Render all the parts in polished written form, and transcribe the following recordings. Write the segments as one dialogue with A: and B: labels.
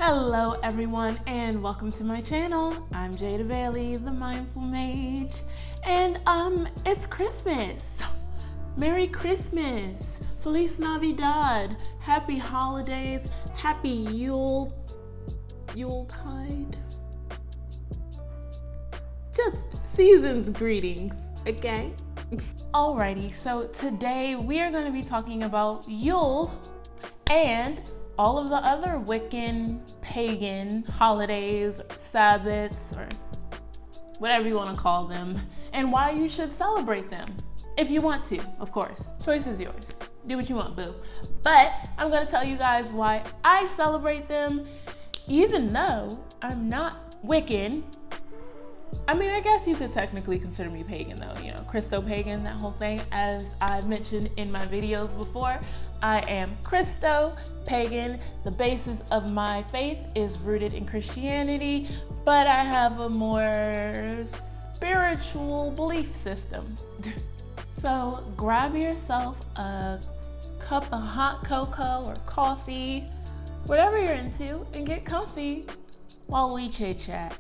A: Hello everyone and welcome to my channel. I'm Jada Bailey, the Mindful Mage, and it's Christmas. Merry Christmas, Feliz Navidad, Happy Holidays, Happy Yuletide. Just season's greetings, okay? Alrighty, so today we are going to be talking about Yule and all of the other Wiccan, pagan holidays, Sabbaths, or whatever you want to call them, and why you should celebrate them. If you want to, of course. Choice is yours. Do what you want, boo. But I'm going to tell you guys why I celebrate them, even though I'm not Wiccan. I mean, I guess you could technically consider me pagan though, you know, Christo-pagan, that whole thing. As I've mentioned in my videos before, I am Christo-pagan. The basis of my faith is rooted in Christianity, but I have a more spiritual belief system. So grab yourself a cup of hot cocoa or coffee, whatever you're into, and get comfy while we chit-chat.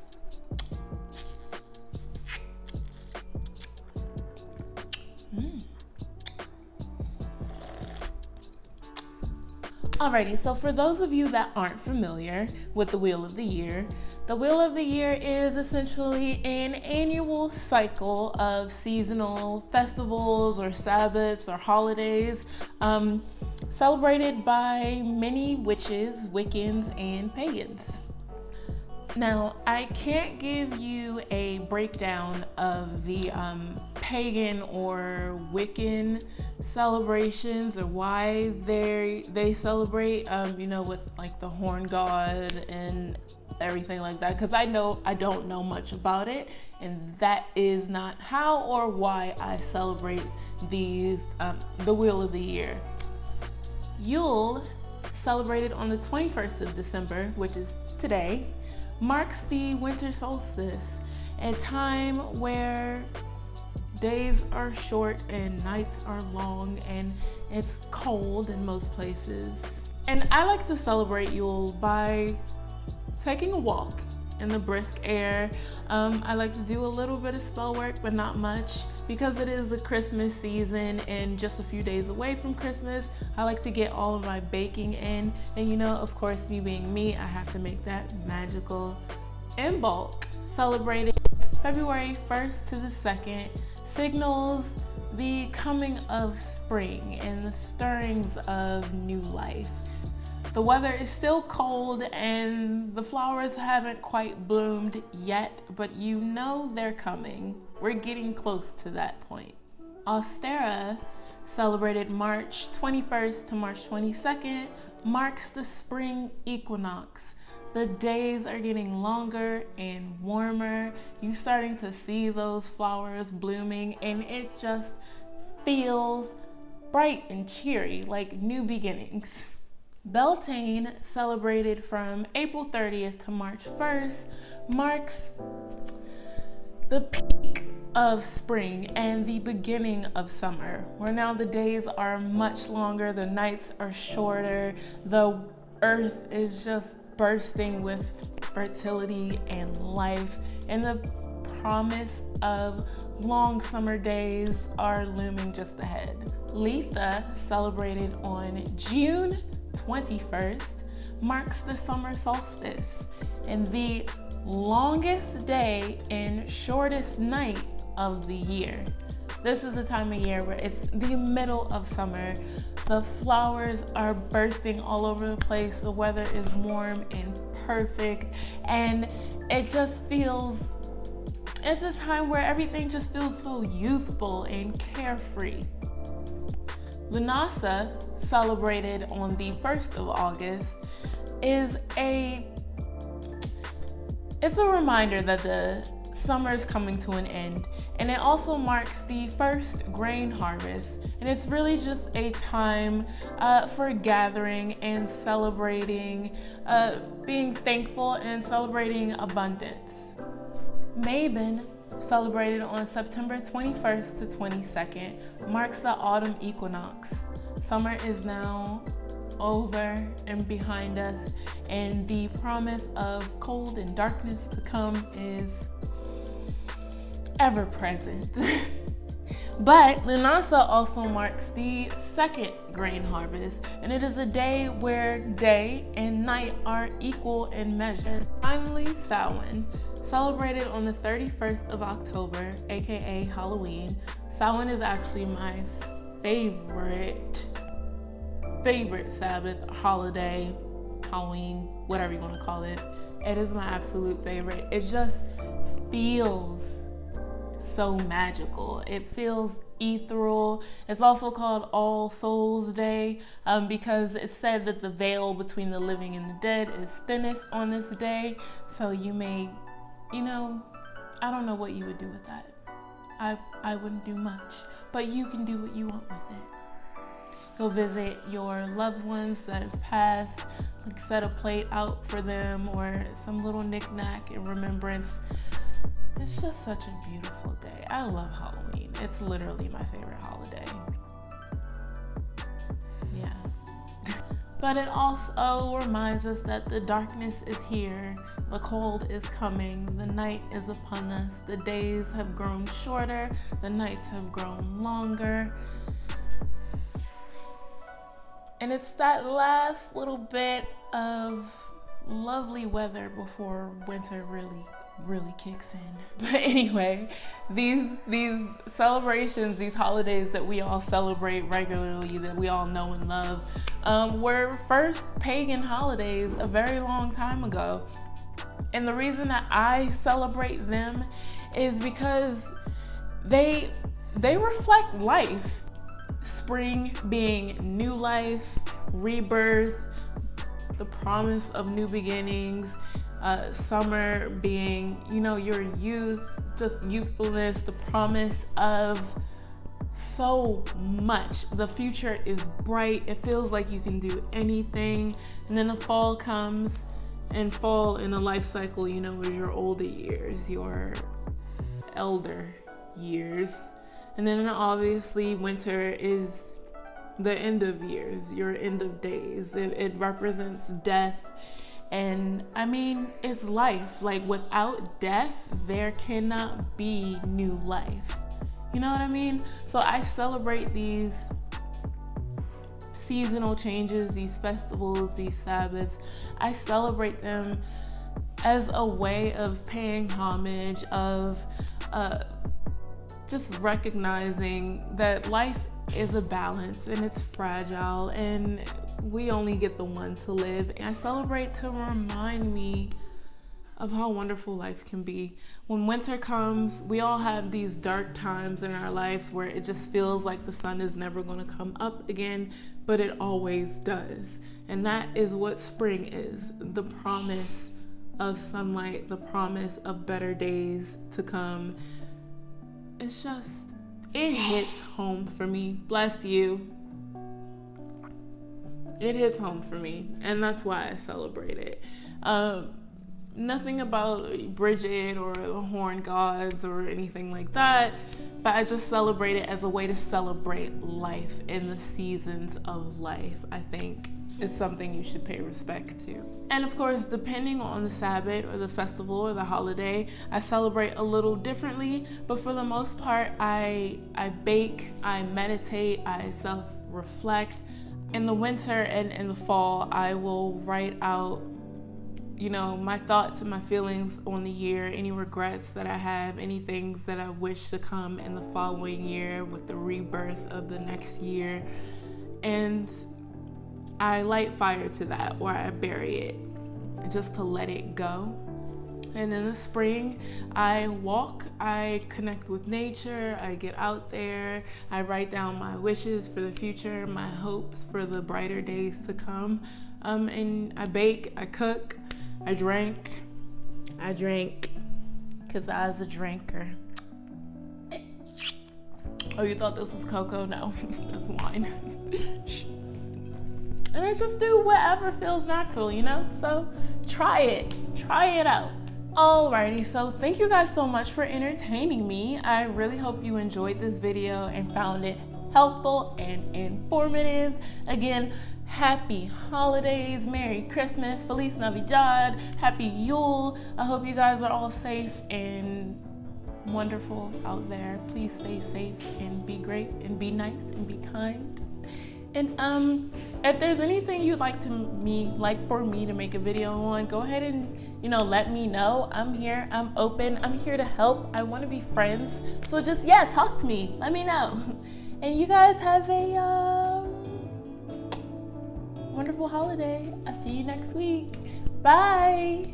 A: Alrighty, so for those of you that aren't familiar with the Wheel of the Year, the Wheel of the Year is essentially an annual cycle of seasonal festivals or Sabbaths or holidays celebrated by many witches, Wiccans, and pagans. Now, I can't give you a breakdown of the pagan or Wiccan celebrations or why they celebrate, you know, with like the horn god and everything like that, because I don't know much about it, and that is not how or why I celebrate these the Wheel of the Year. Yule, celebrated on the 21st of December, which is today, marks the winter solstice, a time where days are short and nights are long and it's cold in most places. And I like to celebrate Yule by taking a walk in the brisk air. I like to do a little bit of spell work, but not much, because it is the Christmas season and just a few days away from Christmas. I like to get all of my baking in, and you know, of course, me being me, I have to make that magical in bulk. Celebrated February 1st to the 2nd signals the coming of spring and the stirrings of new life. The weather is still cold and the flowers haven't quite bloomed yet, but you know they're coming. We're getting close to that point. Ostera, celebrated March 21st to March 22nd, marks the spring equinox. The days are getting longer and warmer. You're starting to see those flowers blooming, and it just feels bright and cheery, like new beginnings. Beltane, celebrated from April 30th to March 1st, marks the peak of spring and the beginning of summer, where now the days are much longer, the nights are shorter, the earth is just bursting with fertility and life, and the promise of long summer days are looming just ahead. Litha, celebrated on June 21st, marks the summer solstice and the longest day and shortest night of the year. This is the time of year where it's the middle of summer. The flowers are bursting all over the place. The weather is warm and perfect, and it just feels, it's a time where everything just feels so youthful and carefree. Lunasa, celebrated on the 1st of August, is it's a reminder that the summer is coming to an end, and it also marks the first grain harvest, and it's really just a time for gathering and celebrating, being thankful and celebrating abundance. Mabon, celebrated on September 21st to 22nd, marks the autumn equinox. Summer is now over and behind us, and the promise of cold and darkness to come is ever present. But Lunasa also marks the second grain harvest, and it is a day where day and night are equal in measure. And finally, Samhain, celebrated on the 31st of October, aka Halloween. Samhain is actually my favorite Sabbath, holiday, Halloween, whatever you want to call it. It is my absolute favorite. It just feels so magical. It feels ethereal. It's also called All Souls Day because it's said that the veil between the living and the dead is thinnest on this day. So you may, I don't know what you would do with that. I wouldn't do much, but you can do what you want with it. Go visit your loved ones that have passed, like set a plate out for them or some little knick-knack in remembrance. It's just such a beautiful day. I love Halloween. It's literally my favorite holiday. Yeah. But it also reminds us that the darkness is here, the cold is coming, the night is upon us, the days have grown shorter, the nights have grown longer. And it's that last little bit of lovely weather before winter really kicks in. But anyway, these celebrations, these holidays that we all celebrate regularly, that we all know and love, were first pagan holidays a very long time ago. And the reason that I celebrate them is because they reflect life. Spring being new life, rebirth, the promise of new beginnings. Summer being, your youth, just youthfulness, the promise of so much. The future is bright. It feels like you can do anything. And then the fall comes, and fall in a life cycle, is your older years, your elder years. And then obviously winter is the end of years, your end of days. It represents death. And it's life. Like without death, there cannot be new life. You know what I mean? So I celebrate these seasonal changes, these festivals, these Sabbaths. I celebrate them as a way of paying homage, of just recognizing that life is a balance and it's fragile and we only get the one to live. And I celebrate to remind me of how wonderful life can be. When winter comes, we all have these dark times in our lives where it just feels like the sun is never going to come up again, but it always does. And that is what spring is, the promise of sunlight, the promise of better days to come. It's just, it hits home for me. Bless you. It hits home for me, and that's why I celebrate it. Nothing about Bridget or the Horn Gods or anything like that, but I just celebrate it as a way to celebrate life and the seasons of life. I think it's something you should pay respect to. And of course, depending on the Sabbath or the festival or the holiday, I celebrate a little differently, but for the most part, I bake, I meditate, I self-reflect. In the winter and in the fall, I will write out, my thoughts and my feelings on the year, any regrets that I have, any things that I wish to come in the following year with the rebirth of the next year. And I light fire to that, or I bury it just to let it go. And in the spring, I walk, I connect with nature, I get out there, I write down my wishes for the future, my hopes for the brighter days to come. And I bake, I cook, I drink, because I was a drinker. Oh, you thought this was cocoa? No, that's wine. And I just do whatever feels natural, So try it out. Alrighty, so thank you guys so much for entertaining me. I really hope you enjoyed this video and found it helpful and informative. Again, happy holidays, Merry Christmas, Feliz Navidad, Happy Yule. I hope you guys are all safe and wonderful out there. Please stay safe and be great and be nice and be kind. And if there's anything you'd like for me to make a video on, go ahead and let me know. I'm here, I'm open, I'm here to help. I want to be friends. So just talk to me. Let me know. And you guys have a wonderful holiday. I'll see you next week. Bye.